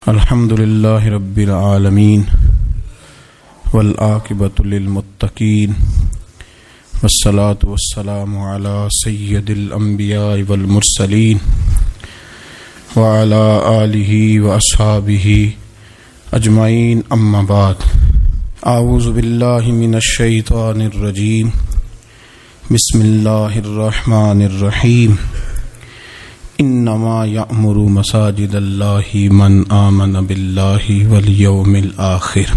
الحمد للہ رب العالمین والعاقبۃ للمتقین والصلاة والسلام علی سید الانبیاء والمرسلین وعلی آلہ واصحابہ اجمعین، اما بعد۔ اعوذ باللہ من الشیطان الرجیم، بسم اللہ الرحمن الرحیم۔ انما یأمر مساجد اللہ من آمن باللہ والیوم الآخر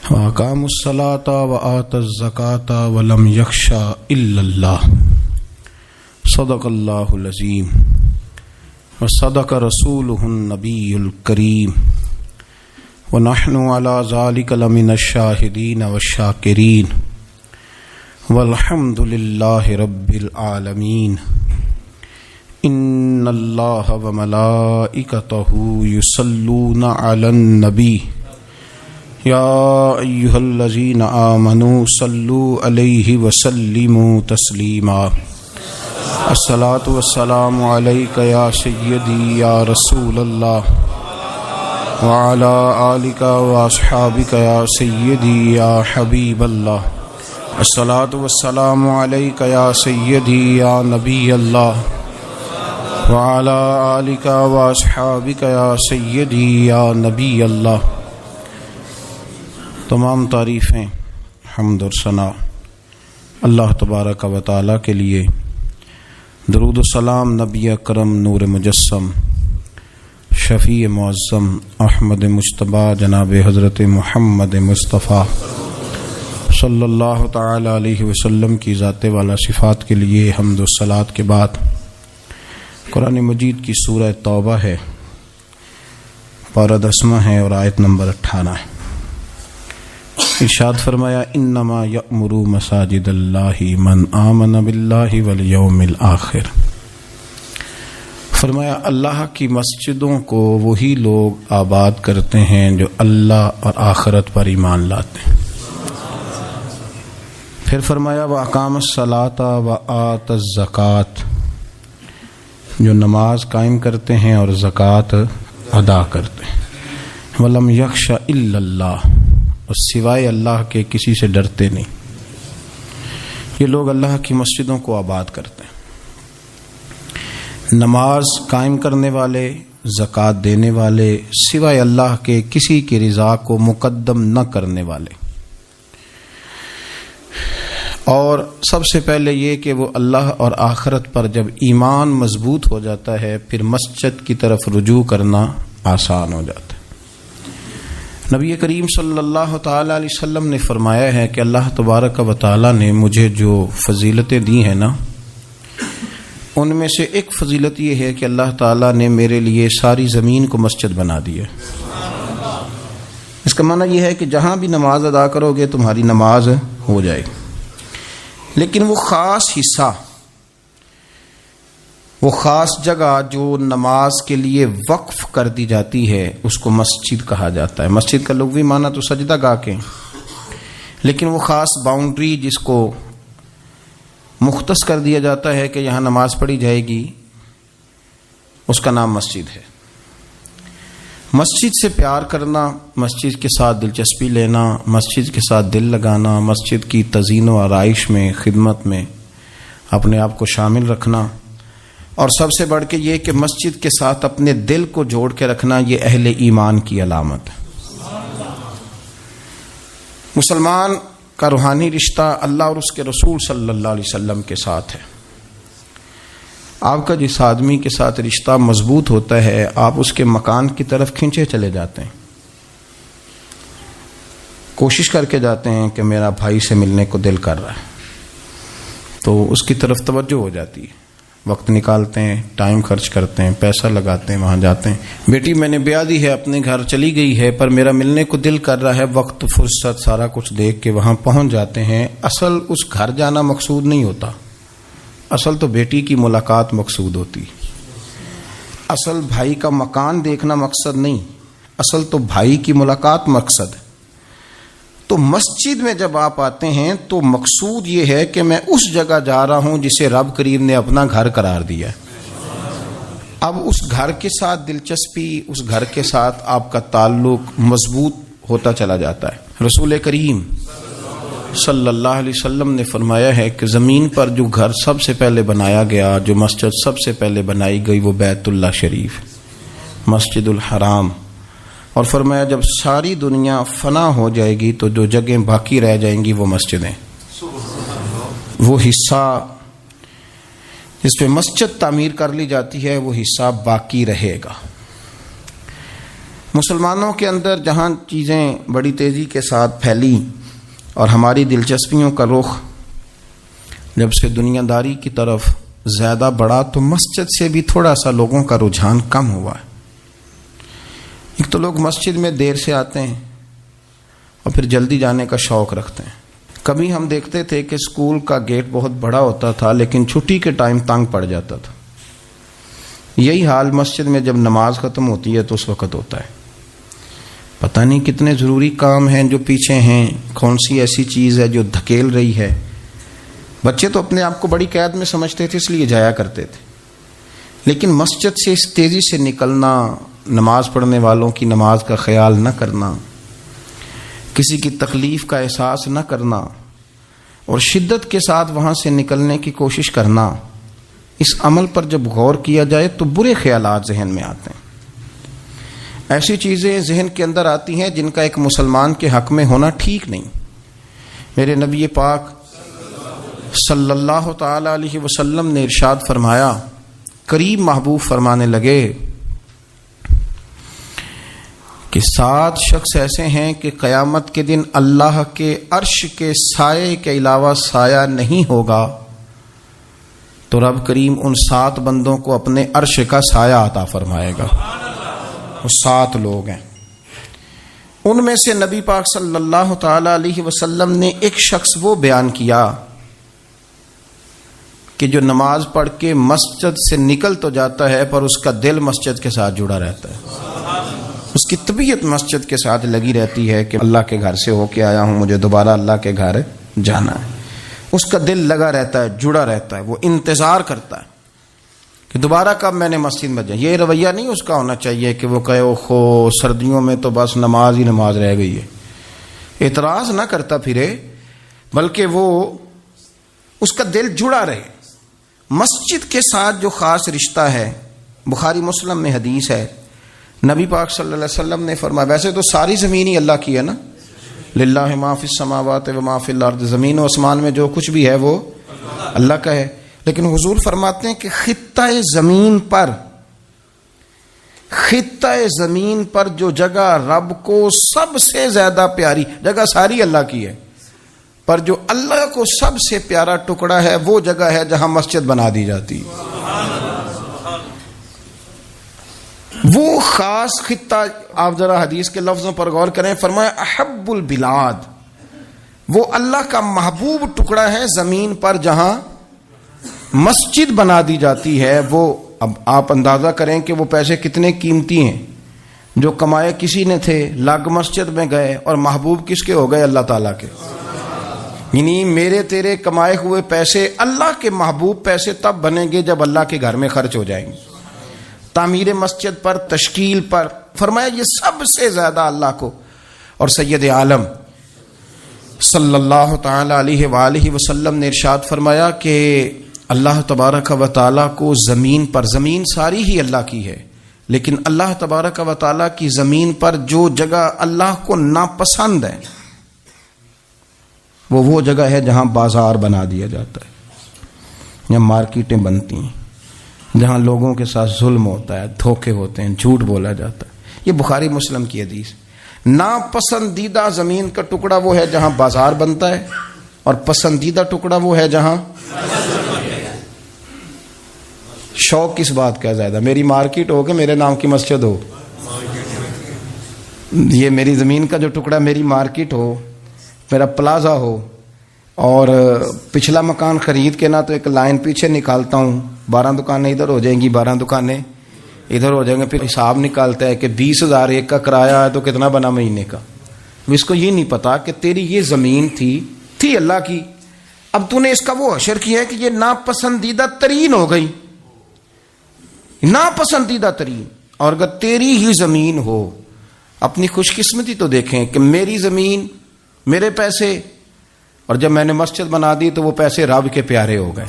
واقام الصلاۃ وآت الزکاۃ ولم یخش الا اللہ، صدق اللہ العظیم وصدق رسولہ النبی الکریم، ونحن علی ذلک لمن الشاہدین والشاکرین، والحمد للہ رب العالمین۔ ان اللہ وملائکتہ یصلون علی النبی یا ایھا الذین آمنوا صلوا علیہ وسلموا تسلیما۔ الصلاۃ والسلام علیک یا سیدی یا رسول اللہ، وعلی آلک واصحابک یا سیدی یا حبیب اللہ۔ الصلاۃ والسلام علیک یا سیدی یا نبی اللہ، وعلی آلک واصحابک یا سیدی یا نبی اللہ۔ تمام تعریفیں، حمد اور ثنا اللہ تبارک و تعالی کے لیے۔ درود و سلام نبی اکرم نور مجسم شفیع معظم احمد مجتبی جناب حضرت محمد مصطفیٰ صلی اللہ تعالی علیہ وسلم کی ذات والا صفات کے لیے حمد و صلات کے بعد قرآن مجید کی سورہ توبہ ہے، پارہ 10 ہے اور آیت نمبر 18 ہے۔ ارشاد فرمایا انما یأمر مساجد اللہ من آمن باللہ والیوم الآخر۔ فرمایا اللہ کی مسجدوں کو وہی لوگ آباد کرتے ہیں جو اللہ اور آخرت پر ایمان لاتے ہیں۔ پھر فرمایا وَأَقَامَ الصَّلَاةَ وَآتَ الزَّكَاةَ، جو نماز قائم کرتے ہیں اور زکوٰۃ ادا کرتے ہیں۔ وَلَمْ يَخْشَ إِلَّا اللَّهُ، اور سوائے اللہ کے کسی سے ڈرتے نہیں۔ یہ لوگ اللہ کی مسجدوں کو آباد کرتے ہیں، نماز قائم کرنے والے، زکوٰۃ دینے والے، سوائے اللہ کے کسی کی رضا کو مقدم نہ کرنے والے، اور سب سے پہلے یہ کہ وہ اللہ اور آخرت پر جب ایمان مضبوط ہو جاتا ہے پھر مسجد کی طرف رجوع کرنا آسان ہو جاتا ہے۔ نبی کریم صلی اللہ تعالی علیہ وسلم نے فرمایا ہے کہ اللہ تبارک و تعالی نے مجھے جو فضیلتیں دی ہیں نا، ان میں سے ایک فضیلت یہ ہے کہ اللہ تعالی نے میرے لیے ساری زمین کو مسجد بنا دی ہے۔ اس کا معنی یہ ہے کہ جہاں بھی نماز ادا کرو گے تمہاری نماز ہو جائے گی، لیکن وہ خاص حصہ، وہ خاص جگہ جو نماز کے لیے وقف کر دی جاتی ہے اس کو مسجد کہا جاتا ہے۔ مسجد کا لغوی معنی تو سجدہ گاہ کے، لیکن وہ خاص باؤنڈری جس کو مختص کر دیا جاتا ہے کہ یہاں نماز پڑھی جائے گی، اس کا نام مسجد ہے۔ مسجد سے پیار کرنا، مسجد کے ساتھ دلچسپی لینا، مسجد کے ساتھ دل لگانا، مسجد کی تزئین و آرائش میں، خدمت میں اپنے آپ کو شامل رکھنا، اور سب سے بڑھ کے یہ کہ مسجد کے ساتھ اپنے دل کو جوڑ کے رکھنا، یہ اہل ایمان کی علامت ہے۔ مسلمان کا روحانی رشتہ اللہ اور اس کے رسول صلی اللہ علیہ وسلم کے ساتھ ہے۔ آپ کا جس آدمی کے ساتھ رشتہ مضبوط ہوتا ہے آپ اس کے مکان کی طرف کھینچے چلے جاتے ہیں، کوشش کر کے جاتے ہیں کہ میرا بھائی سے ملنے کو دل کر رہا ہے، تو اس کی طرف توجہ ہو جاتی ہے، وقت نکالتے ہیں، ٹائم خرچ کرتے ہیں، پیسہ لگاتے ہیں، وہاں جاتے ہیں۔ بیٹی میں نے بیاہ دی ہے، اپنے گھر چلی گئی ہے، پر میرا ملنے کو دل کر رہا ہے، وقت فرصت سارا کچھ دیکھ کے وہاں پہنچ جاتے ہیں۔ اصل اس گھر جانا مقصود نہیں ہوتا، اصل تو بیٹی کی ملاقات مقصود ہوتی، اصل بھائی کا مکان دیکھنا مقصد نہیں، اصل تو بھائی کی ملاقات مقصد ہے۔ تو مسجد میں جب آپ آتے ہیں تو مقصود یہ ہے کہ میں اس جگہ جا رہا ہوں جسے رب کریم نے اپنا گھر قرار دیا ہے۔ اب اس گھر کے ساتھ دلچسپی، اس گھر کے ساتھ آپ کا تعلق مضبوط ہوتا چلا جاتا ہے۔ رسول کریم صلی اللہ علیہ وسلم نے فرمایا ہے کہ زمین پر جو گھر سب سے پہلے بنایا گیا، جو مسجد سب سے پہلے بنائی گئی، وہ بیت اللہ شریف، مسجد الحرام، اور فرمایا جب ساری دنیا فنا ہو جائے گی تو جو جگہیں باقی رہ جائیں گی وہ مسجدیں، وہ حصہ جس پہ مسجد تعمیر کر لی جاتی ہے وہ حصہ باقی رہے گا۔ مسلمانوں کے اندر جہاں چیزیں بڑی تیزی کے ساتھ پھیلی اور ہماری دلچسپیوں کا رخ جب سے دنیا داری کی طرف زیادہ بڑھا تو مسجد سے بھی تھوڑا سا لوگوں کا رجحان کم ہوا ہے۔ ایک تو لوگ مسجد میں دیر سے آتے ہیں اور پھر جلدی جانے کا شوق رکھتے ہیں۔ کبھی ہم دیکھتے تھے کہ اسکول کا گیٹ بہت بڑا ہوتا تھا لیکن چھٹی کے ٹائم تنگ پڑ جاتا تھا۔ یہی حال مسجد میں جب نماز ختم ہوتی ہے تو اس وقت ہوتا ہے۔ پتہ نہیں کتنے ضروری کام ہیں جو پیچھے ہیں، کون سی ایسی چیز ہے جو دھکیل رہی ہے۔ بچے تو اپنے آپ کو بڑی قید میں سمجھتے تھے اس لیے جایا کرتے تھے، لیکن مسجد سے اس تیزی سے نکلنا، نماز پڑھنے والوں کی نماز کا خیال نہ کرنا، کسی کی تکلیف کا احساس نہ کرنا اور شدت کے ساتھ وہاں سے نکلنے کی کوشش کرنا، اس عمل پر جب غور کیا جائے تو برے خیالات ذہن میں آتے ہیں۔ ایسی چیزیں ذہن کے اندر آتی ہیں جن کا ایک مسلمان کے حق میں ہونا ٹھیک نہیں۔ میرے نبی پاک صلی اللہ تعالی علیہ وسلم نے ارشاد فرمایا، قریب محبوب فرمانے لگے کہ 7 شخص ایسے ہیں کہ قیامت کے دن اللہ کے عرش کے سائے کے علاوہ سایہ نہیں ہوگا، تو رب کریم ان 7 بندوں کو اپنے عرش کا سایہ عطا فرمائے گا۔ وہ 7 لوگ ہیں، ان میں سے نبی پاک صلی اللہ تعالی علیہ وسلم نے ایک شخص وہ بیان کیا کہ جو نماز پڑھ کے مسجد سے نکل تو جاتا ہے پر اس کا دل مسجد کے ساتھ جڑا رہتا ہے، اس کی طبیعت مسجد کے ساتھ لگی رہتی ہے کہ اللہ کے گھر سے ہو کے آیا ہوں، مجھے دوبارہ اللہ کے گھر جانا ہے۔ اس کا دل لگا رہتا ہے، جڑا رہتا ہے، وہ انتظار کرتا ہے کہ دوبارہ کب میں نے مسجد میں جائیں۔ یہ رویہ نہیں اس کا ہونا چاہیے کہ وہ کہے اوہو سردیوں میں تو بس نماز ہی نماز رہ گئی ہے، اعتراض نہ کرتا پھرے، بلکہ وہ اس کا دل جڑا رہے۔ مسجد کے ساتھ جو خاص رشتہ ہے، بخاری مسلم میں حدیث ہے، نبی پاک صلی اللہ علیہ وسلم نے فرمایا، ویسے تو ساری زمین ہی اللہ کی ہے نا، للہ ما فی السماوات و ما فی الارض، زمین و آسمان میں جو کچھ بھی ہے وہ اللہ کا ہے، لیکن حضور فرماتے ہیں کہ خطہ زمین پر جو جگہ رب کو سب سے زیادہ پیاری جگہ، ساری اللہ کی ہے، پر جو اللہ کو سب سے پیارا ٹکڑا ہے وہ جگہ ہے جہاں مسجد بنا دی جاتی ہے۔ وہ خاص خطہ، آپ ذرا حدیث کے لفظوں پر غور کریں، فرمایا احب البلاد، وہ اللہ کا محبوب ٹکڑا ہے زمین پر جہاں مسجد بنا دی جاتی ہے۔ وہ اب آپ اندازہ کریں کہ وہ پیسے کتنے قیمتی ہیں، جو کمائے کسی نے تھے، لگ مسجد میں گئے، اور محبوب کس کے ہو گئے؟ اللہ تعالیٰ کے۔ یعنی میرے تیرے کمائے ہوئے پیسے اللہ کے محبوب پیسے تب بنیں گے جب اللہ کے گھر میں خرچ ہو جائیں گے، تعمیر مسجد پر، تشکیل پر۔ فرمایا یہ سب سے زیادہ اللہ کو، اور سید عالم صلی اللہ تعالی علیہ وآلہ وسلم نے ارشاد فرمایا کہ اللہ تبارک و تعالیٰ کو زمین پر، زمین ساری ہی اللہ کی ہے، لیکن اللہ تبارک و تعالیٰ کی زمین پر جو جگہ اللہ کو ناپسند ہے وہ جگہ ہے جہاں بازار بنا دیا جاتا ہے، جہاں مارکیٹیں بنتی ہیں، جہاں لوگوں کے ساتھ ظلم ہوتا ہے، دھوکے ہوتے ہیں، جھوٹ بولا جاتا ہے۔ یہ بخاری مسلم کی حدیث۔ ناپسندیدہ زمین کا ٹکڑا وہ ہے جہاں بازار بنتا ہے، اور پسندیدہ ٹکڑا وہ ہے جہاں شوق کس بات کا زیادہ، میری مارکیٹ ہو کہ میرے نام کی مسجد ہو، یہ میری زمین کا جو ٹکڑا میری مارکیٹ ہو، میرا پلازا ہو، اور پچھلا مکان خرید کے نہ تو ایک لائن پیچھے نکالتا ہوں، 12 دکانیں ادھر ہو جائیں گی، 12 دکانیں ادھر ہو جائیں گے، پھر حساب نکالتا ہے کہ 20,000 ایک کا کرایہ ہے تو کتنا بنا مہینے کا۔ اس کو یہ نہیں پتا کہ تیری یہ زمین تھی اللہ کی، اب تو نے اس کا وہ حشر کیا ہے کہ یہ ناپسندیدہ ترین ہو گئی، ناپسندیدہ ترین. اور اگر تیری ہی زمین ہو، اپنی خوش قسمتی تو دیکھیں کہ میری زمین، میرے پیسے، اور جب میں نے مسجد بنا دی تو وہ پیسے رب کے پیارے ہو گئے،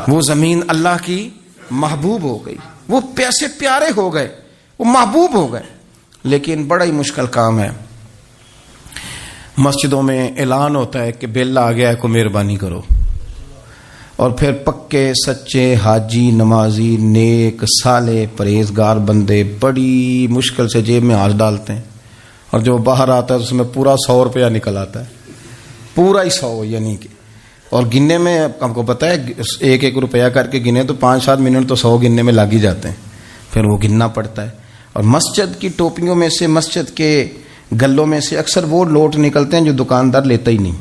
وہ زمین اللہ کی محبوب ہو گئی، وہ پیسے پیارے ہو گئے، وہ محبوب ہو گئے. لیکن بڑا ہی مشکل کام ہے. مسجدوں میں اعلان ہوتا ہے کہ بل آ گیا ہے، کو مہربانی کرو، اور پھر پکے سچے حاجی، نمازی، نیک صالح پرہیزگار بندے بڑی مشکل سے جیب میں ہاتھ ڈالتے ہیں، اور جو باہر آتا ہے اس میں پورا 100 روپیہ نکل آتا ہے، پورا ہی 100. یعنی کہ اور گننے میں آپ کو پتہ ہے 1-1 روپیہ کر کے گنے تو 5-7 منٹ تو 100 گننے میں لگ ہی جاتے ہیں، پھر وہ گننا پڑتا ہے. اور مسجد کی ٹوپیوں میں سے، مسجد کے گلوں میں سے اکثر وہ لوٹ نکلتے ہیں جو دکاندار لیتا ہی نہیں،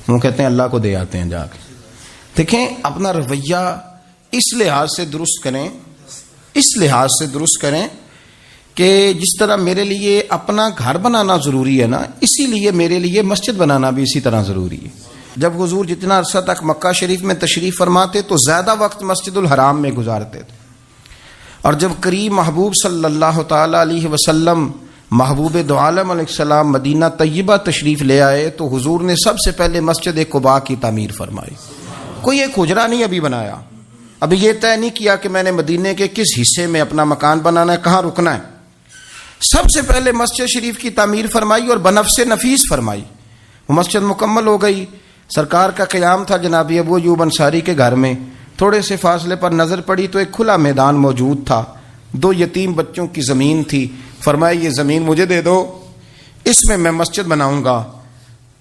وہ کہتے ہیں اللہ کو دے آتے ہیں جا کے. دیکھیں اپنا رویہ اس لحاظ سے درست کریں، اس لحاظ سے درست کریں کہ جس طرح میرے لیے اپنا گھر بنانا ضروری ہے نا، اسی لیے میرے لیے مسجد بنانا بھی اسی طرح ضروری ہے. جب حضور جتنا عرصہ تک مکہ شریف میں تشریف فرماتے تو زیادہ وقت مسجد الحرام میں گزارتے تھے، اور جب قریب محبوب صلی اللہ تعالی علیہ وسلم محبوب دو عالم علیہ السلام مدینہ طیبہ تشریف لے آئے تو حضور نے سب سے پہلے مسجد قباء کی تعمیر فرمائی. کوئی ایک حجرہ نہیں ابھی بنایا، ابھی یہ طے نہیں کیا کہ میں نے مدینے کے کس حصے میں اپنا مکان بنانا ہے، کہاں رکنا ہے. سب سے پہلے مسجد شریف کی تعمیر فرمائی اور بنفس نفیس فرمائی. وہ مسجد مکمل ہو گئی. سرکار کا قیام تھا جناب ابو ایوب انصاری کے گھر میں. تھوڑے سے فاصلے پر نظر پڑی تو ایک کھلا میدان موجود تھا، 2 یتیم بچوں کی زمین تھی. فرمایا یہ زمین مجھے دے دو، اس میں مسجد بناؤں گا.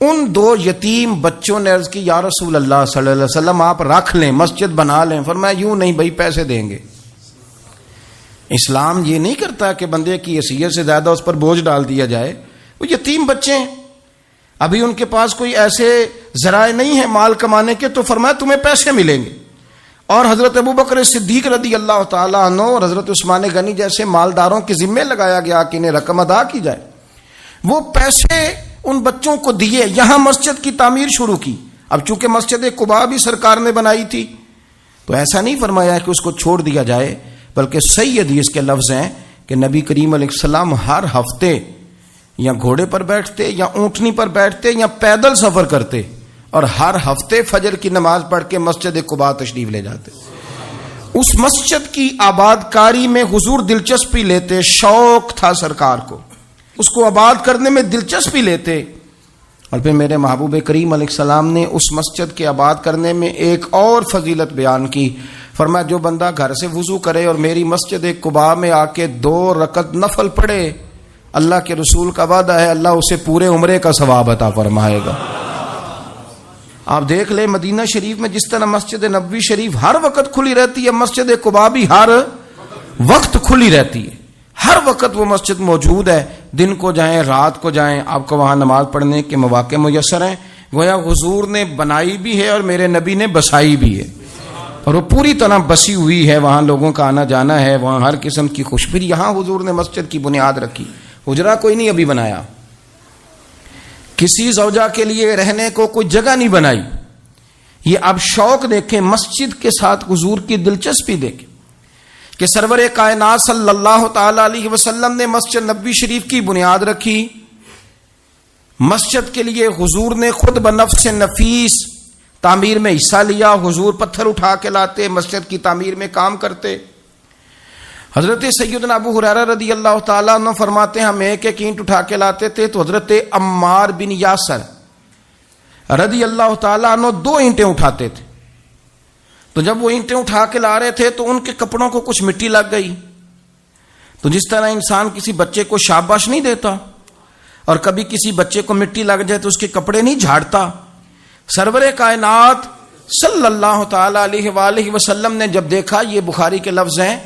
ان 2 یتیم بچوں نے عرض کی یا رسول اللہ صلی اللہ علیہ وسلم آپ رکھ لیں، مسجد بنا لیں. فرمایا یوں نہیں بھائی، پیسے دیں گے. اسلام یہ نہیں کرتا کہ بندے کی حیثیت سے زیادہ اس پر بوجھ ڈال دیا جائے. وہ یتیم بچے ہیں، ابھی ان کے پاس کوئی ایسے ذرائع نہیں ہے مال کمانے کے، تو فرمایا تمہیں پیسے ملیں گے. اور حضرت ابوبکر صدیق رضی اللہ تعالیٰ عنہ اور حضرت عثمان غنی جیسے مالداروں کے ذمے لگایا گیا کہ انہیں رقم ادا کی جائے. وہ پیسے ان بچوں کو دیے، یہاں مسجد کی تعمیر شروع کی. اب چونکہ مسجد قباء بھی سرکار نے بنائی تھی تو ایسا نہیں فرمایا کہ اس کو چھوڑ دیا جائے، بلکہ صحیح حدیث کے لفظ ہیں کہ نبی کریم علیہ السلام ہر ہفتے یا گھوڑے پر بیٹھتے یا اونٹنی پر بیٹھتے یا پیدل سفر کرتے، اور ہر ہفتے فجر کی نماز پڑھ کے مسجد قباء تشریف لے جاتے. اس مسجد کی آباد کاری میں حضور دلچسپی لیتے، شوق تھا سرکار کو، اس کو آباد کرنے میں دلچسپی لیتے. اور پھر میرے محبوب کریم علیہ السلام نے اس مسجد کے آباد کرنے میں ایک اور فضیلت بیان کی. فرمایا جو بندہ گھر سے وضو کرے اور میری مسجد قباء میں آ کے 2 رکعت نفل پڑھے، اللہ کے رسول کا وعدہ ہے اللہ اسے پورے عمرے کا ثواب عطا فرمائے گا. آپ دیکھ لیں مدینہ شریف میں جس طرح مسجد نبوی شریف ہر وقت کھلی رہتی ہے، مسجد قباء بھی ہر وقت کھلی رہتی ہے. ہر وقت وہ مسجد موجود ہے، دن کو جائیں رات کو جائیں، آپ کو وہاں نماز پڑھنے کے مواقع میسر ہیں. گویا حضور نے بنائی بھی ہے اور میرے نبی نے بسائی بھی ہے، اور وہ پوری طرح بسی ہوئی ہے. وہاں لوگوں کا آنا جانا ہے، وہاں ہر قسم کی خوشبری. یہاں حضور نے مسجد کی بنیاد رکھی، حجرہ کوئی نہیں ابھی بنایا، کسی زوجہ کے لیے رہنے کو کوئی جگہ نہیں بنائی. یہ اب شوق دیکھیں، مسجد کے ساتھ حضور کی دلچسپی دیکھیں کہ سرور کائنات صلی اللہ تعالی علیہ وسلم نے مسجد نبوی شریف کی بنیاد رکھی. مسجد کے لیے حضور نے خود بنفس نفیس تعمیر میں حصہ لیا. حضور پتھر اٹھا کے لاتے، مسجد کی تعمیر میں کام کرتے. حضرت سیدنا ابو ہریرہ رضی اللہ تعالیٰ عنہ فرماتے ہیں ہم 1-1 اینٹ اٹھا کے لاتے تھے تو حضرت عمار بن یاسر رضی اللہ تعالیٰ عنہ 2 اینٹیں اٹھاتے تھے. تو جب وہ اینٹیں اٹھا کے لا رہے تھے تو ان کے کپڑوں کو کچھ مٹی لگ گئی. تو جس طرح انسان کسی بچے کو شاباش نہیں دیتا اور کبھی کسی بچے کو مٹی لگ جائے تو اس کے کپڑے نہیں جھاڑتا، سرور کائنات صلی اللہ تعالی علیہ وآلہ وسلم نے جب دیکھا، یہ بخاری کے لفظ ہیں،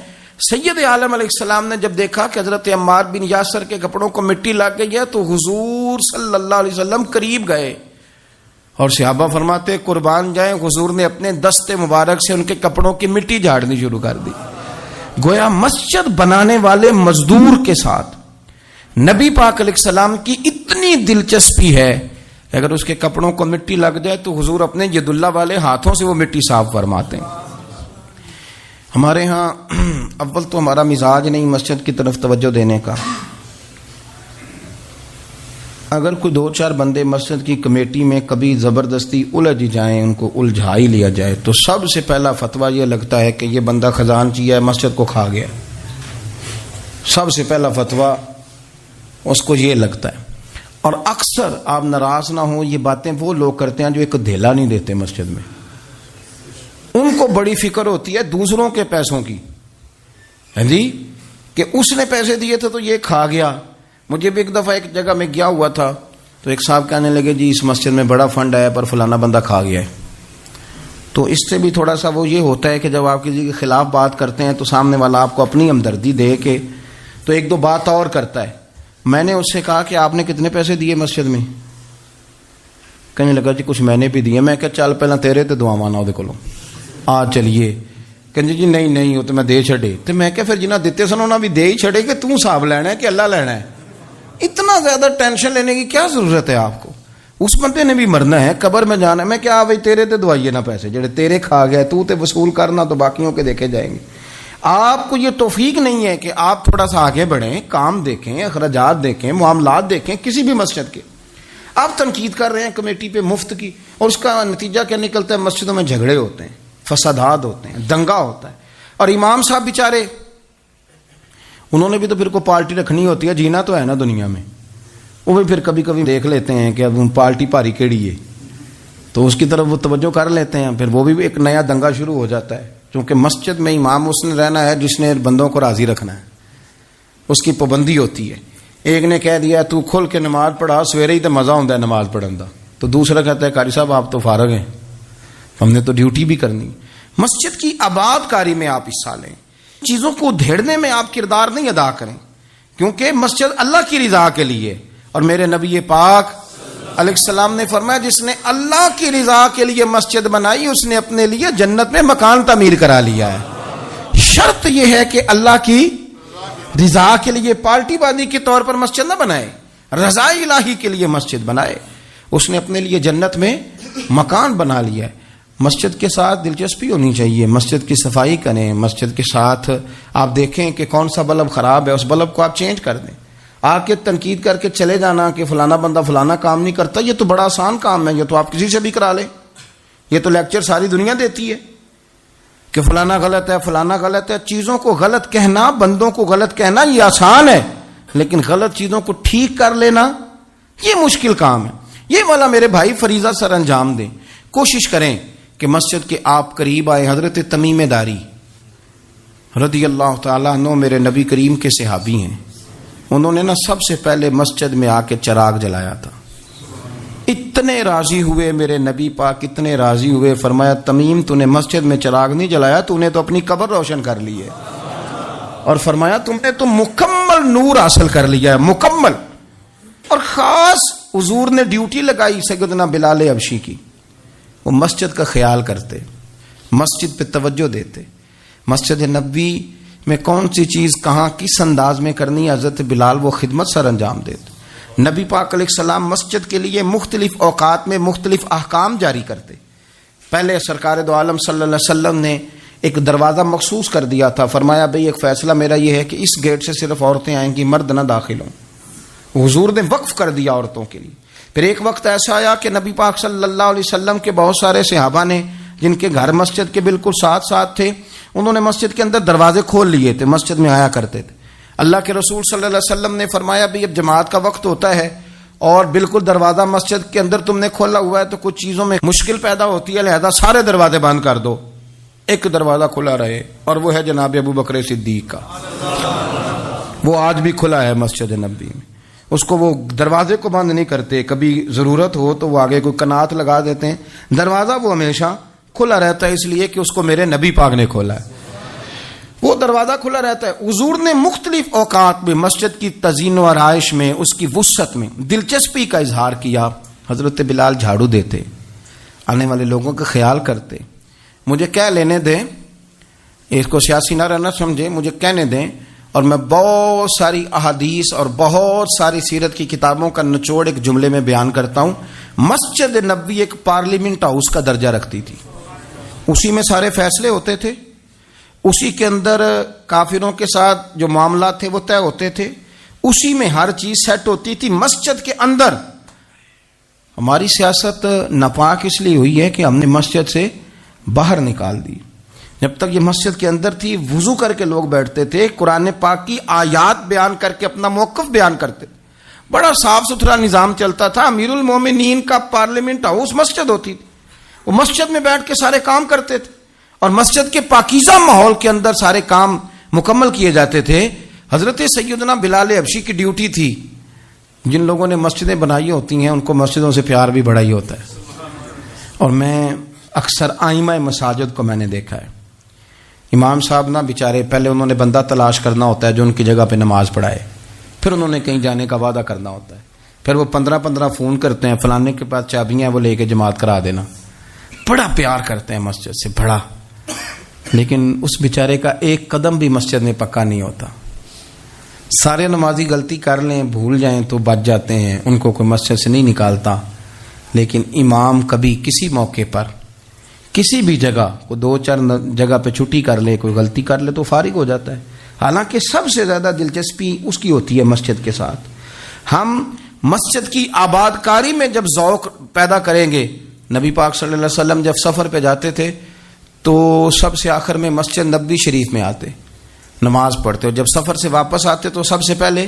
سید عالم علیہ السلام نے جب دیکھا کہ حضرت عمار بن یاسر کے کپڑوں کو مٹی لگ گئی ہے تو حضور صلی اللہ علیہ وسلم قریب گئے اور صحابہ فرماتے قربان جائیں، حضور نے اپنے دست مبارک سے ان کے کپڑوں کی مٹی جھاڑنی شروع کر دی. گویا مسجد بنانے والے مزدور کے ساتھ نبی پاک علیہ السلام کی اتنی دلچسپی ہے کہ اگر اس کے کپڑوں کو مٹی لگ جائے تو حضور اپنے ید اللہ والے ہاتھوں سے وہ مٹی صاف فرماتے ہیں. ہمارے ہاں اول تو ہمارا مزاج نہیں مسجد کی طرف توجہ دینے کا. اگر کوئی 2-4 بندے مسجد کی کمیٹی میں کبھی زبردستی الجھ جائیں، ان کو الجھا ہی لیا جائے، تو سب سے پہلا فتویٰ یہ لگتا ہے کہ یہ بندہ خزانچی ہے، مسجد کو کھا گیا. سب سے پہلا فتویٰ اس کو یہ لگتا ہے. اور اکثر آپ ناراض نہ ہوں، یہ باتیں وہ لوگ کرتے ہیں جو ایک دھیلا نہیں دیتے مسجد میں. ان کو بڑی فکر ہوتی ہے دوسروں کے پیسوں کی، ہاں جی، کہ اس نے پیسے دیے تھے تو یہ کھا گیا. مجھے بھی ایک دفعہ ایک جگہ میں گیا ہوا تھا تو ایک صاحب کہنے لگے جی اس مسجد میں بڑا فنڈ ہے پر فلانا بندہ کھا گیا ہے. تو اس سے بھی تھوڑا سا وہ یہ ہوتا ہے کہ جب آپ کسی کے خلاف بات کرتے ہیں تو سامنے والا آپ کو اپنی ہمدردی دے کے تو 1-2 بات اور کرتا ہے. میں نے اس سے کہا کہ آپ نے کتنے پیسے دیے مسجد میں؟ کہنے لگا جی کچھ میں نے بھی دیے. میں کہا چل پہلا تیرے تے دعا مانا وہ کولوں آ چلیے. کہنے جی نہیں وہ تو میں دے چھڑے. تو میں کہا پھر جنہیں دیتے سن انہوں نے بھی دے ہی چھڑے کہ تو حساب لینا ہے کہ اللہ لینا ہے. اتنا زیادہ ٹینشن لینے کی کیا ضرورت ہے آپ کو؟ اس بندے نے بھی مرنا ہے، قبر میں جانا ہے. میں کیا بھائی تیرے تے دعائیے نہ پیسے جڑے تیرے کھا گئے تو تے وصول کرنا تو باقیوں کے دیکھے جائیں گے. آپ کو یہ توفیق نہیں ہے کہ آپ تھوڑا سا آگے بڑھیں، کام دیکھیں، اخراجات دیکھیں، معاملات دیکھیں کسی بھی مسجد کے. آپ تنقید کر رہے ہیں کمیٹی پہ مفت کی، اور اس کا نتیجہ کیا نکلتا ہے؟ مسجدوں میں جھگڑے ہوتے ہیں، فسادات ہوتے ہیں، دنگا ہوتا ہے. اور امام صاحب بیچارے انہوں نے بھی تو پھر کو پارٹی رکھنی ہوتی ہے، جینا تو ہے نا دنیا میں. وہ بھی پھر کبھی کبھی دیکھ لیتے ہیں کہ اب پارٹی بھاری کیڑی ہے تو اس کی طرف وہ توجہ کر لیتے ہیں. پھر وہ بھی ایک نیا دنگا شروع ہو جاتا ہے، کیونکہ مسجد میں امام اس نے رہنا ہے جس نے بندوں کو راضی رکھنا ہے، اس کی پابندی ہوتی ہے. ایک نے کہہ دیا تو کھل کے نماز پڑھا، سویرے ہی تو مزہ ہوتا ہے نماز پڑھن دا، تو دوسرا کہتا ہے قاری صاحب آپ تو فارغ ہیں، ہم نے تو ڈیوٹی بھی کرنی. مسجد کی آباد کاری میں آپ حصہ لیں، چیزوں کو دھیڑنے میں آپ کردار نہیں ادا کریں، کیونکہ مسجد اللہ کی رضا کے لیے. اور میرے نبی پاک علیہ السلام نے فرمایا جس نے اللہ کی رضا کے لیے مسجد بنائی اس نے اپنے لیے جنت میں مکان تعمیر کرا لیا ہے. شرط یہ ہے کہ اللہ کی رضا کے لیے پارٹی بازی کے طور پر مسجد نہ بنائے، رضا الہی کے لیے مسجد بنائے. اس نے اپنے لیے جنت میں مکان بنا لیا ہے. مسجد کے ساتھ دلچسپی ہونی چاہیے، مسجد کی صفائی کریں، مسجد کے ساتھ آپ دیکھیں کہ کون سا بلب خراب ہے اس بلب کو آپ چینج کر دیں. آ کے تنقید کر کے چلے جانا کہ فلانا بندہ فلانا کام نہیں کرتا، یہ تو بڑا آسان کام ہے، یہ تو آپ کسی سے بھی کرا لیں. یہ تو لیکچر ساری دنیا دیتی ہے کہ فلانا غلط ہے فلانا غلط ہے. چیزوں کو غلط کہنا، بندوں کو غلط کہنا یہ آسان ہے، لیکن غلط چیزوں کو ٹھیک کر لینا یہ مشکل کام ہے. یہ والا میرے بھائی فریضہ سر انجام دیں. کوشش کریں کہ مسجد کے آپ قریب آئے. حضرت تمیم داری رضی اللہ تعالیٰ عنہ میرے نبی کریم کے صحابی ہیں. انہوں نے سب سے پہلے مسجد میں آ کے چراغ جلایا تھا. اتنے راضی ہوئے میرے نبی پاک، اتنے راضی ہوئے، فرمایا تمیم تو نے مسجد میں چراغ نہیں جلایا، تو نے تو اپنی قبر روشن کر لی ہے. اور فرمایا تم نے تو مکمل نور حاصل کر لیا ہے، مکمل. اور خاص حضور نے ڈیوٹی لگائی سیدنا بلال حبشی کی. وہ مسجد کا خیال کرتے، مسجد پہ توجہ دیتے. مسجد نبوی میں کون سی چیز کہاں کس انداز میں کرنی ہے، حضرت بلال وہ خدمت سر انجام دیتے. نبی پاک علیہ السلام مسجد کے لیے مختلف اوقات میں مختلف احکام جاری کرتے. پہلے سرکار دو عالم صلی اللہ علیہ وسلم نے ایک دروازہ مخصوص کر دیا تھا. فرمایا بھئی ایک فیصلہ میرا یہ ہے کہ اس گیٹ سے صرف عورتیں آئیں گی، مرد نہ داخل ہوں. حضور نے وقف کر دیا عورتوں کے لیے. پھر ایک وقت ایسا آیا کہ نبی پاک صلی اللہ علیہ وسلم کے بہت سارے صحابہ نے جن کے گھر مسجد کے بالکل ساتھ ساتھ تھے، انہوں نے مسجد کے اندر دروازے کھول لیے تھے، مسجد میں آیا کرتے تھے. اللہ کے رسول صلی اللہ علیہ وسلم نے فرمایا بھی اب جماعت کا وقت ہوتا ہے اور بالکل دروازہ مسجد کے اندر تم نے کھولا ہوا ہے تو کچھ چیزوں میں مشکل پیدا ہوتی ہے، لہذا سارے دروازے بند کر دو، ایک دروازہ کھلا رہے، اور وہ ہے جناب ابو بکر صدیق کا. وہ آج بھی کھلا ہے مسجد نبوی میں. اس کو وہ دروازے کو بند نہیں کرتے، کبھی ضرورت ہو تو وہ آگے کوئی کنات لگا دیتے ہیں. دروازہ وہ ہمیشہ کھلا رہتا ہے، اس لیے کہ اس کو میرے نبی پاک نے کھولا ہے. وہ دروازہ کھلا رہتا ہے. حضور نے مختلف اوقات میں مسجد کی تزئین و آرائش میں، اس کی وسعت میں دلچسپی کا اظہار کیا. حضرت بلال جھاڑو دیتے، آنے والے لوگوں کا خیال کرتے. مجھے کہہ لینے دیں، اس کو سیاسی نہ رہنا سمجھے، مجھے کہنے دیں اور میں بہت ساری احادیث اور بہت ساری سیرت کی کتابوں کا نچوڑ ایک جملے میں بیان کرتا ہوں. مسجد نبوی ایک پارلیمنٹ ہاؤس کا درجہ رکھتی تھی، اسی میں سارے فیصلے ہوتے تھے، اسی کے اندر کافروں کے ساتھ جو معاملات تھے وہ طے ہوتے تھے، اسی میں ہر چیز سیٹ ہوتی تھی۔ مسجد کے اندر ہماری سیاست ناپاک اس لیے ہوئی ہے کہ ہم نے مسجد سے باہر نکال دی۔ جب تک یہ مسجد کے اندر تھی، وضو کر کے لوگ بیٹھتے تھے، قرآن پاک کی آیات بیان کر کے اپنا موقف بیان کرتے تھے، بڑا صاف ستھرا نظام چلتا تھا۔ امیر المومنین کا پارلیمنٹ ہاؤس مسجد ہوتی تھی، وہ مسجد میں بیٹھ کے سارے کام کرتے تھے، اور مسجد کے پاکیزہ ماحول کے اندر سارے کام مکمل کیے جاتے تھے۔ حضرت سیدنا بلال حبشی کی ڈیوٹی تھی، جن لوگوں نے مسجدیں بنائی ہوتی ہیں ان کو مسجدوں سے پیار بھی بڑا ہی ہوتا ہے، اور میں اکثر آئمہ مساجد کو میں نے دیکھا ہے، امام صاحب نہ بیچارے پہلے انہوں نے بندہ تلاش کرنا ہوتا ہے جو ان کی جگہ پہ نماز پڑھائے، پھر انہوں نے کہیں جانے کا وعدہ کرنا ہوتا ہے، پھر وہ 15 فون کرتے ہیں، فلانے کے پاس چابیاں وہ لے کے جماعت کرا دینا، بڑا پیار کرتے ہیں مسجد سے بڑا، لیکن اس بیچارے کا ایک قدم بھی مسجد میں پکا نہیں ہوتا۔ سارے نمازی غلطی کر لیں، بھول جائیں تو بچ جاتے ہیں، ان کو کوئی مسجد سے نہیں نکالتا، لیکن امام کبھی کسی موقع پر کسی بھی جگہ کو 2-4 جگہ پہ چھٹی کر لے، کوئی غلطی کر لے تو فارغ ہو جاتا ہے۔ حالانکہ سب سے زیادہ دلچسپی اس کی ہوتی ہے مسجد کے ساتھ۔ ہم مسجد کی آباد کاری میں جب ذوق پیدا کریں گے، نبی پاک صلی اللہ علیہ وسلم جب سفر پہ جاتے تھے تو سب سے آخر میں مسجد نبوی شریف میں آتے، نماز پڑھتے، اور جب سفر سے واپس آتے تو سب سے پہلے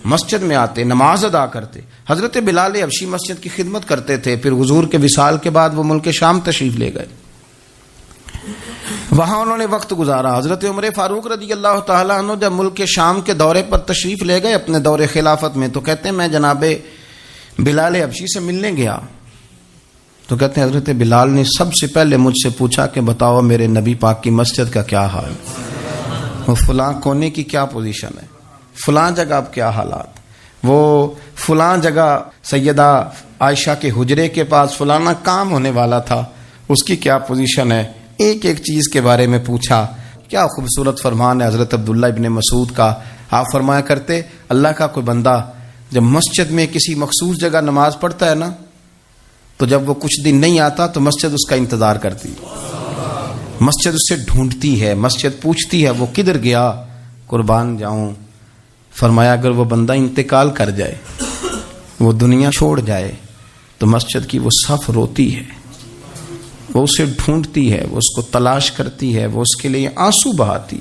مسجد میں آتے، نماز ادا کرتے۔ حضرت بلال حبشی مسجد کی خدمت کرتے تھے، پھر حضور کے وصال کے بعد وہ ملک شام تشریف لے گئے، وہاں انہوں نے وقت گزارا۔ حضرت عمر فاروق رضی اللہ تعالیٰ عنہ جب ملک شام کے دورے پر تشریف لے گئے اپنے دور خلافت میں، تو کہتے ہیں میں جناب بلال حبشی سے ملنے گیا، تو کہتے ہیں حضرت بلال نے سب سے پہلے مجھ سے پوچھا کہ بتاؤ میرے نبی پاک کی مسجد کا کیا حال، وہ فلاں کونے کی کیا پوزیشن ہے، فلاں جگہ اب کیا حالات، وہ فلاں جگہ سیدہ عائشہ کے حجرے کے پاس فلانا کام ہونے والا تھا، اس کی کیا پوزیشن ہے، ایک ایک چیز کے بارے میں پوچھا۔ کیا خوبصورت فرمان ہے حضرت عبداللہ ابن مسعود کا، آپ فرمایا کرتے اللہ کا کوئی بندہ جب مسجد میں کسی مخصوص جگہ نماز پڑھتا ہے نا، تو جب وہ کچھ دن نہیں آتا تو مسجد اس کا انتظار کرتی، مسجد اس سے ڈھونڈتی ہے، مسجد پوچھتی ہے وہ کدھر گیا، قربان جاؤں۔ فرمایا اگر وہ بندہ انتقال کر جائے، وہ دنیا چھوڑ جائے، تو مسجد کی وہ صف روتی ہے، وہ اسے ڈھونڈتی ہے، وہ اس کو تلاش کرتی ہے، وہ اس کے لیے آنسو بہاتی،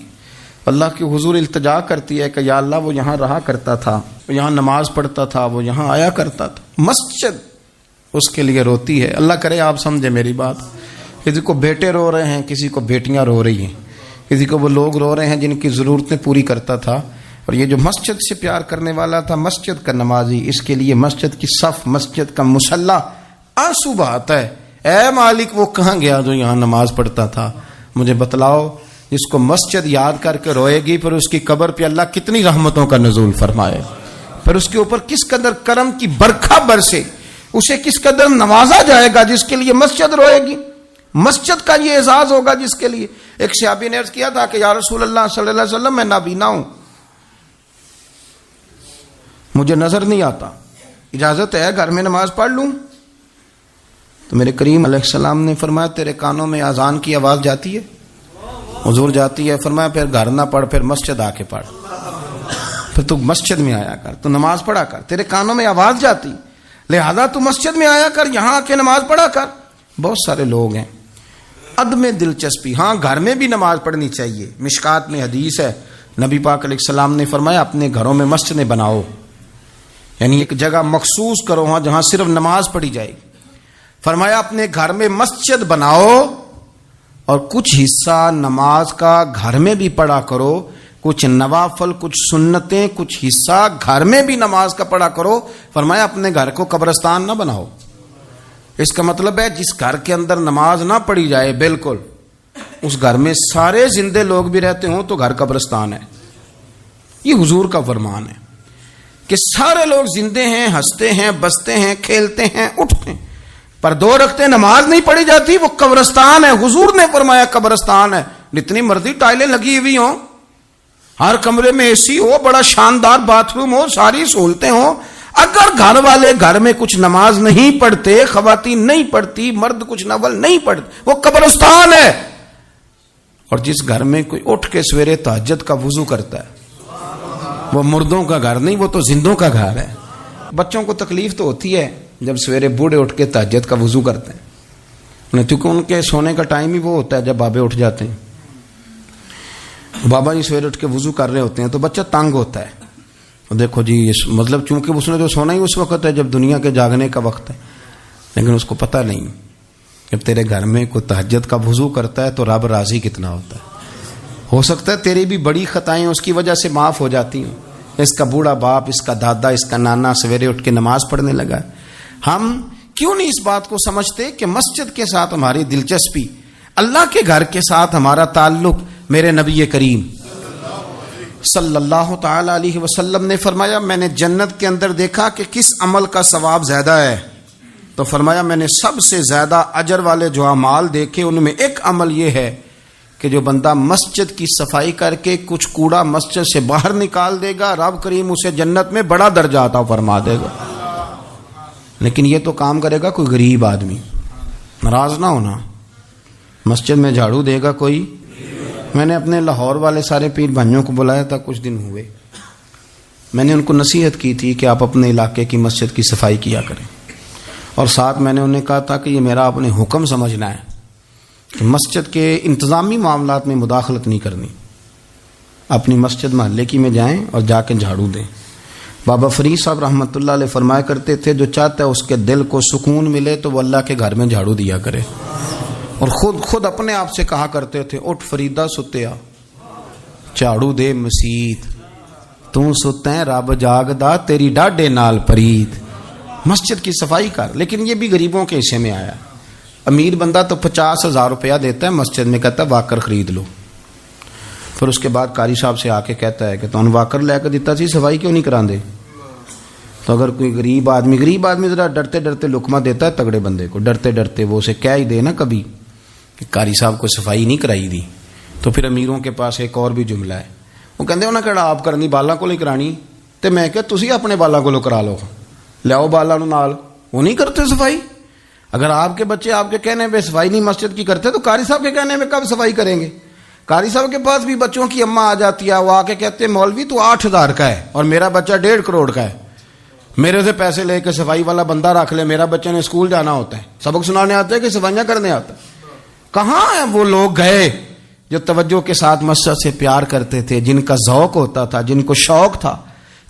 اللہ کے حضور التجا کرتی ہے کہ یا اللہ وہ یہاں رہا کرتا تھا، وہ یہاں نماز پڑھتا تھا، وہ یہاں آیا کرتا تھا، مسجد اس کے لیے روتی ہے۔ اللہ کرے آپ سمجھے میری بات، کسی کو بیٹے رو رہے ہیں، کسی کو بیٹیاں رو رہی ہیں، کسی کو وہ لوگ رو رہے ہیں جن کی ضرورتیں پوری کرتا تھا، اور یہ جو مسجد سے پیار کرنے والا تھا، مسجد کا نمازی، اس کے لیے مسجد کی صف، مسجد کا مصلی آنسو بہاتا ہے، اے مالک وہ کہاں گیا جو یہاں نماز پڑھتا تھا، مجھے بتلاؤ۔ جس کو مسجد یاد کر کے روئے گی، پھر اس کی قبر پہ اللہ کتنی رحمتوں کا نزول فرمائے، پھر اس کے اوپر کس قدر کرم کی برکھا برسے، اسے کس قدر نوازا جائے گا جس کے لیے مسجد روئے گی، مسجد کا یہ اعزاز ہوگا جس کے لیے۔ ایک صحابی نے عرض کیا تھا کہ یا رسول اللہ صلی اللہ علیہ وسلم میں نابینا ہوں، مجھے نظر نہیں آتا، اجازت ہے گھر میں نماز پڑھ لوں؟ تو میرے کریم علیہ السلام نے فرمایا تیرے کانوں میں اذان کی آواز جاتی ہے؟ حضور جاتی ہے۔ فرمایا پھر گھر نہ پڑھ، پھر مسجد آ کے پڑھ، پھر تو مسجد میں آیا کر، تو نماز پڑھا کر، تیرے کانوں میں آواز جاتی، لہذا تو مسجد میں آیا کر، یہاں آ کے نماز پڑھا کر۔ بہت سارے لوگ ہیں عدم دلچسپی، ہاں گھر میں بھی نماز پڑھنی چاہیے، مشکات میں حدیث ہے، نبی پاک علیہ السلام نے فرمایا اپنے گھروں میں مسجدیں بناؤ، یعنی ایک جگہ مخصوص کرو ہاں جہاں صرف نماز پڑھی جائے گی۔ فرمایا اپنے گھر میں مسجد بناؤ اور کچھ حصہ نماز کا گھر میں بھی پڑھا کرو، کچھ نوافل، کچھ سنتیں، کچھ حصہ گھر میں بھی نماز کا پڑھا کرو۔ فرمایا اپنے گھر کو قبرستان نہ بناؤ۔ اس کا مطلب ہے جس گھر کے اندر نماز نہ پڑھی جائے، بالکل اس گھر میں سارے زندے لوگ بھی رہتے ہوں تو گھر قبرستان ہے۔ یہ حضور کا فرمان ہے کہ سارے لوگ زندے ہیں، ہنستے ہیں، بستے ہیں، کھیلتے ہیں، اٹھتے ہیں، پر 2 رکعتیں نماز نہیں پڑھی جاتی، وہ قبرستان ہے۔ حضور نے فرمایا قبرستان ہے، جتنی مرضی ٹائلیں لگی ہوئی ہوں، ہر کمرے میں اے سی ہو، بڑا شاندار باتھ روم ہو، ساری سہولتیں ہوں، اگر گھر والے گھر میں کچھ نماز نہیں پڑھتے، خواتین نہیں پڑھتی، مرد کچھ نفل نہیں پڑھتے، وہ قبرستان ہے۔ اور جس گھر میں کوئی اٹھ کے سویرے تہجد کا وضو کرتا ہے وہ مردوں کا گھر نہیں، وہ تو زندوں کا گھر ہے. بچوں کو تکلیف تو ہوتی ہے جب سویرے بوڑھے اٹھ کے تہجد کا وضو کرتے ہیں، کیونکہ ان کے سونے کا ٹائم ہی وہ ہوتا ہے جب بابے اٹھ جاتے ہیں. بابا جی سویرے اٹھ کے وضو کر رہے ہوتے ہیں تو بچہ تنگ ہوتا ہے، دیکھو جی مطلب چونکہ اس نے تو سونا ہی اس وقت ہے جب دنیا کے جاگنے کا وقت ہے، لیکن اس کو پتہ نہیں جب تیرے گھر میں کوئی تہجد کا وضو کرتا ہے تو رب راضی کتنا ہوتا ہے. ہو سکتا ہے تیری بھی بڑی خطائیں اس کی وجہ سے معاف ہو جاتی ہوں. اس کا بوڑھا باپ، اس کا دادا، اس کا نانا سویرے اٹھ کے نماز پڑھنے لگا. ہم کیوں نہیں اس بات کو سمجھتے کہ مسجد کے ساتھ ہماری دلچسپی، اللہ کے گھر کے ساتھ ہمارا تعلق. میرے نبی کریم صلی اللہ تعالی علیہ وسلم نے فرمایا میں نے جنت کے اندر دیکھا کہ کس عمل کا ثواب زیادہ ہے، تو فرمایا میں نے سب سے زیادہ اجر والے جو اعمال دیکھے ان میں ایک عمل یہ ہے کہ جو بندہ مسجد کی صفائی کر کے کچھ کوڑا مسجد سے باہر نکال دے گا، رب کریم اسے جنت میں بڑا درجہ عطا فرما دے گا. لیکن یہ تو کام کرے گا کوئی غریب آدمی. ناراض نہ ہونا، مسجد میں جھاڑو دے گا کوئی. میں نے اپنے لاہور والے سارے پیر بھائیوں کو بلایا تھا کچھ دن ہوئے، میں نے ان کو نصیحت کی تھی کہ آپ اپنے علاقے کی مسجد کی صفائی کیا کریں، اور ساتھ میں نے انہیں کہا تھا کہ یہ میرا اپنے حکم سمجھنا ہے کہ مسجد کے انتظامی معاملات میں مداخلت نہیں کرنی. اپنی مسجد محلے کی میں جائیں اور جا کے جھاڑو دیں. بابا فرید صاحب رحمۃ اللہ علیہ فرمایا کرتے تھے جو چاہتا ہے اس کے دل کو سکون ملے تو وہ اللہ کے گھر میں جھاڑو دیا کرے. اور خود اپنے آپ سے کہا کرتے تھے اٹھ فریدا ستیا جھاڑو دے مسیت، تو ستیں رب جاگدا تیری ڈاڈے نال پرید. مسجد کی صفائی کر. لیکن یہ بھی غریبوں کے حصے میں آیا. امیر بندہ تو 50,000 روپیہ دیتا ہے مسجد میں، کہتا ہے واکر خرید لو. پھر اس کے بعد قاری صاحب سے آ کے کہتا ہے کہ تو واکر لے کے دیتا سی صفائی کیوں نہیں کراندے. تو اگر کوئی غریب آدمی ذرا ڈرتے ڈرتے لقمہ دیتا ہے تگڑے بندے کو، ڈرتے ڈرتے وہ اسے کہہ ہی دے نا کبھی کہ قاری صاحب کو صفائی نہیں کرائی دی، تو پھر امیروں کے پاس ایک اور بھی جملہ ہے، وہ کہتے انہیں کہڑا آپ کرنی بالا کو نہیں کرانی، تو میں کہ تسی اپنے بالا کو کرا لو، لیاؤ بالا نال. وہ نہیں کرتے صفائی. اگر آپ کے بچے آپ کے کہنے پہ صفائی نہیں مسجد کی کرتے تو قاری صاحب کے کہنے میں کب صفائی کریں گے. قاری صاحب کے پاس بھی بچوں کی اماں آ جاتی ہے، وہ آ کے کہتے ہیں مولوی تو 8,000 کا ہے اور میرا بچہ 1.5 کروڑ کا ہے، میرے سے پیسے لے کے صفائی والا بندہ رکھ لے، میرا بچہ نے اسکول جانا ہوتا ہے، سبق سنانے آتا ہے کہ صفائیاں کرنے آتا ہے. کہاں ہیں وہ لوگ گئے جو توجہ کے ساتھ مسجد سے پیار کرتے تھے، جن کا ذوق ہوتا تھا، جن کو شوق تھا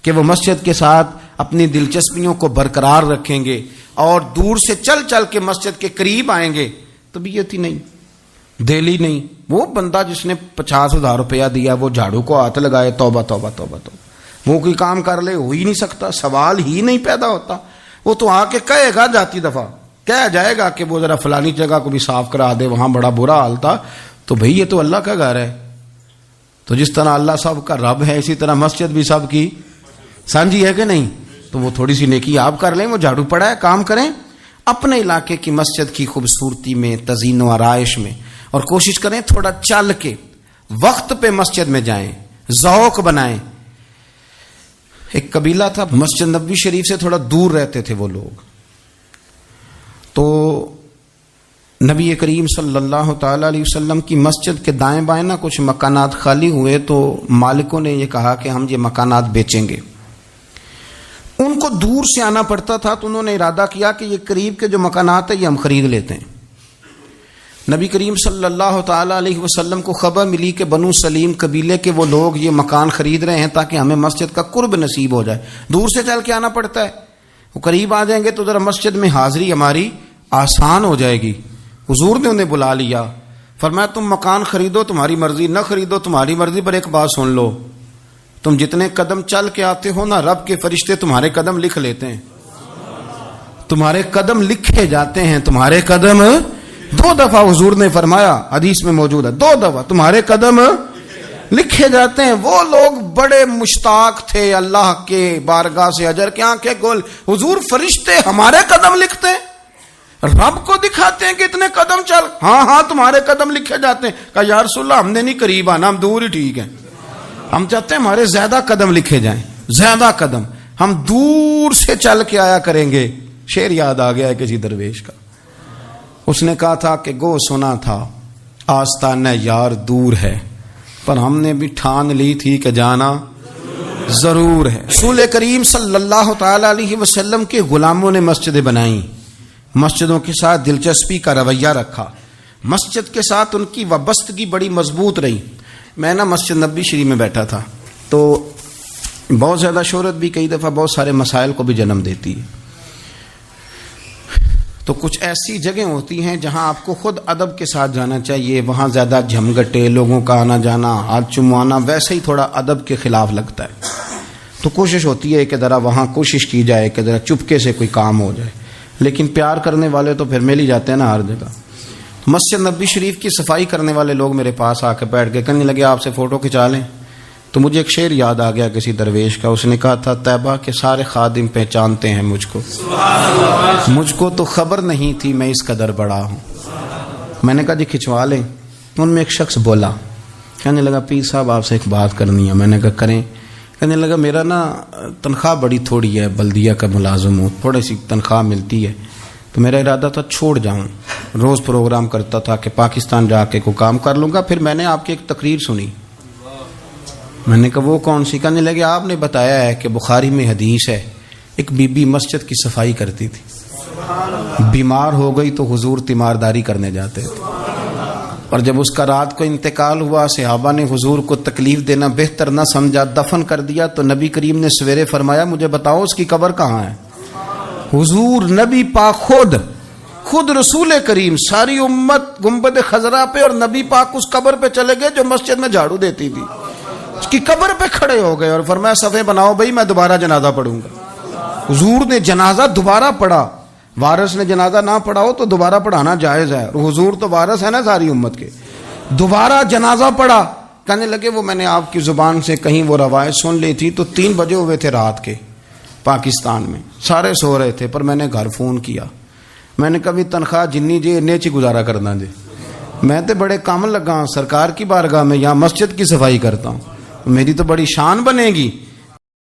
کہ وہ مسجد کے ساتھ اپنی دلچسپیوں کو برقرار رکھیں گے اور دور سے چل چل کے مسجد کے قریب آئیں گے. طبیعت ہی نہیں، دہلی نہیں. وہ بندہ جس نے 50,000 روپیہ دیا وہ جھاڑو کو ہاتھ لگائے توبہ توبہ توبہ توبہ، وہ کوئی کام کر لے ہو ہی نہیں سکتا، سوال ہی نہیں پیدا ہوتا. وہ تو آ کے کہے گا جاتی دفعہ کہہ جائے گا کہ وہ ذرا فلانی جگہ کو بھی صاف کرا دے، وہاں بڑا برا حال تھا. تو بھئی یہ تو اللہ کا گھر ہے. تو جس طرح اللہ سب کا رب ہے اسی طرح مسجد بھی سب کی سانجھی ہے کہ نہیں. تو وہ تھوڑی سی نیکی آپ کر لیں، وہ جھاڑو پڑا ہے کام کریں اپنے علاقے کی مسجد کی خوبصورتی میں، تزئین و آرائش میں، اور کوشش کریں تھوڑا چل کے وقت پہ مسجد میں جائیں، ذوق بنائیں. ایک قبیلہ تھا مسجد نبوی شریف سے تھوڑا دور رہتے تھے وہ لوگ. تو نبی کریم صلی اللہ تعالی علیہ وسلم کی مسجد کے دائیں بائیں نا کچھ مکانات خالی ہوئے، تو مالکوں نے یہ کہا کہ ہم یہ مکانات بیچیں گے. ان کو دور سے آنا پڑتا تھا تو انہوں نے ارادہ کیا کہ یہ قریب کے جو مکانات ہیں یہ ہم خرید لیتے ہیں. نبی کریم صلی اللہ تعالی علیہ وسلم کو خبر ملی کہ بنو سلیم قبیلے کے وہ لوگ یہ مکان خرید رہے ہیں تاکہ ہمیں مسجد کا قرب نصیب ہو جائے. دور سے چل کے آنا پڑتا ہے، وہ قریب آ جائیں گے تو ذرا مسجد میں حاضری ہماری آسان ہو جائے گی. حضور نے انہیں بلا لیا، فرمایا تم مکان خریدو تمہاری مرضی، نہ خریدو تمہاری مرضی، پر ایک بات سن لو، تم جتنے قدم چل کے آتے ہو نا رب کے فرشتے تمہارے قدم لکھ لیتے ہیں، تمہارے قدم لکھے جاتے ہیں. تمہارے قدم 2 دفعہ حضور نے فرمایا، حدیث میں موجود ہے، 2 دفعہ تمہارے قدم لکھے جاتے ہیں. وہ لوگ بڑے مشتاق تھے اللہ کے بارگاہ سے اجر کے آنکھیں گول. حضور فرشتے ہمارے قدم لکھتے ہیں، رب کو دکھاتے ہیں کہ اتنے قدم چل. ہاں تمہارے قدم لکھے جاتے ہیں. کہا یا رسول اللہ ہم نے نہیں قریب آنا، ہم دور ہی ٹھیک ہیں، ہم چاہتے ہیں ہمارے زیادہ قدم لکھے جائیں، زیادہ قدم، ہم دور سے چل کے آیا کریں گے. شعر یاد آ گیا ہے کسی درویش کا، اس نے کہا تھا کہ گو سنا تھا آستانہ یار دور ہے، پر ہم نے بھی ٹھان لی تھی کہ جانا ضرور ہے۔ رسول کریم صلی اللہ تعالی علیہ وسلم کے غلاموں نے مسجدیں بنائیں، مسجدوں کے ساتھ دلچسپی کا رویہ رکھا، مسجد کے ساتھ ان کی وابستگی بڑی مضبوط رہی۔ میں مسجد نبوی شریف میں بیٹھا تھا تو بہت زیادہ شہرت بھی کئی دفعہ بہت سارے مسائل کو بھی جنم دیتی ہے، تو کچھ ایسی جگہیں ہوتی ہیں جہاں آپ کو خود ادب کے ساتھ جانا چاہیے، وہاں زیادہ جھمگٹے لوگوں کا آنا جانا، ہاتھ چموانا ویسے ہی تھوڑا ادب کے خلاف لگتا ہے، تو کوشش ہوتی ہے کہ ذرا وہاں کوشش کی جائے کہ ذرا چپکے سے کوئی کام ہو جائے، لیکن پیار کرنے والے تو پھر مل ہی جاتے ہیں نا ہر جگہ۔ مسجد نبوی شریف کی صفائی کرنے والے لوگ میرے پاس آ کے بیٹھ کے کہنے لگے آپ سے فوٹو کھنچا لیں، تو مجھے ایک شعر یاد آ گیا کسی درویش کا، اس نے کہا تھا طیبہ کے سارے خادم پہچانتے ہیں مجھ کو تو خبر نہیں تھی میں اس قدر بڑا ہوں۔ میں نے کہا جی کھنچوا لیں، ان میں ایک شخص بولا، کہنے لگا پیر صاحب آپ سے ایک بات کرنی ہے۔ میں نے کہا کریں۔ کہنے لگا میرا تنخواہ بڑی تھوڑی ہے، بلدیہ کا ملازم ہوں، تھوڑی سی تنخواہ ملتی ہے، تو میرا ارادہ تھا چھوڑ جاؤں، روز پروگرام کرتا تھا کہ پاکستان جا کے کوئی کام کر لوں گا۔ پھر میں نے آپ کی ایک تقریر سنی، میں نے کہا وہ کون سی؟ کہنے لگے آپ نے بتایا ہے کہ بخاری میں حدیث ہے ایک بی بی مسجد کی صفائی کرتی تھی، بیمار ہو گئی تو حضور تیمارداری کرنے جاتے تھے، اور جب اس کا رات کو انتقال ہوا صحابہ نے حضور کو تکلیف دینا بہتر نہ سمجھا، دفن کر دیا، تو نبی کریم نے سویرے فرمایا مجھے بتاؤ اس کی قبر کہاں ہے؟ حضور نبی پاک خود رسول کریم ساری امت گنبد خضرا پہ اور نبی پاک اس قبر پہ چلے گئے جو مسجد میں جھاڑو دیتی تھی، اس کی قبر پہ کھڑے ہو گئے اور فرمایا صفیں بناؤ بھائی میں دوبارہ جنازہ پڑھوں گا۔ حضور نے جنازہ دوبارہ پڑھا، وارث نے جنازہ نہ پڑھا ہو تو دوبارہ پڑھانا جائز ہے، اور حضور تو وارث ہے نا ساری امت کے، دوبارہ جنازہ پڑھا۔ کہنے لگے وہ میں نے آپ کی زبان سے کہیں وہ روایت سن لی تھی، تو 3 بجے ہوئے تھے رات کے پاکستان میں، سارے سو رہے تھے، پر میں نے گھر فون کیا، میں نے کبھی تنخواہ جنی جی نیچی گزارا کرنا جی، میں تو بڑے کام لگا ہوں سرکار کی بارگاہ میں، یہاں مسجد کی صفائی کرتا ہوں، میری تو بڑی شان بنے گی